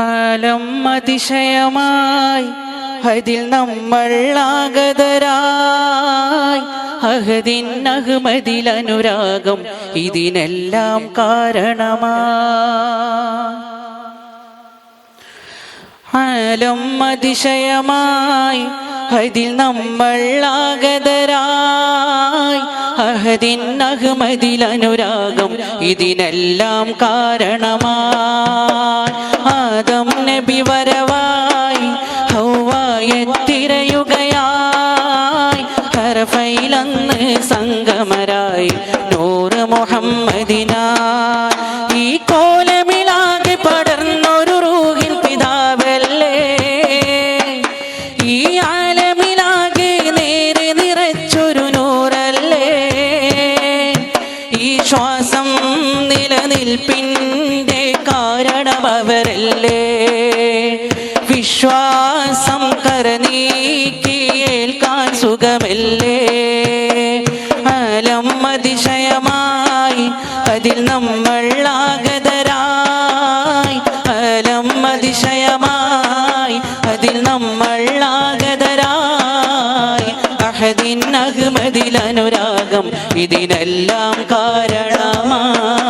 ആലം അതിശയമായി അതിൽ നമ്മൾ ആഗതരായി അഹദിൻ അഹ്മദിൽ അനുരാഗം ഇതിനെല്ലാം കാരണമായി. ആലം അതിശയമായി അതിൽ നമ്മൾ ആഗതരായി അഹദിൻ അഹ്മദിൽ അനുരാഗം ഇതിനെല്ലാം കാരണമായി. ആദം നബി വരവായി ഹൗവായെ തിരയുകയായി ഹറഫൈലന്ന് സംഗമരായി നൂറ് മുഹമ്മദിനായി. ഈ കോലമിലാകെ പടർന്നൊരു റൂഹിൻ പിതാവല്ലേ, ഈ ആലമിലാകെ നേരെ നിറച്ചൊരു നൂറല്ലേ, ഈ ശ്വാസം നിലനിൽപ്പിൻ്റെ കാരണമവരല്ലേ, വിശ്വാസം കരനീക്കിയേൽക്കാൻ സുഖമല്ലേ. ആലം അതിശയമായി അതിൽ നമ്മൾ ആഗതരായി ആലം അതിശയമായി അതിൽ നമ്മൾ ആഗതരായി അഹദിൻ അഹ്മദിൽ അനുരാഗം ഇതിനെല്ലാം കാരണമായി.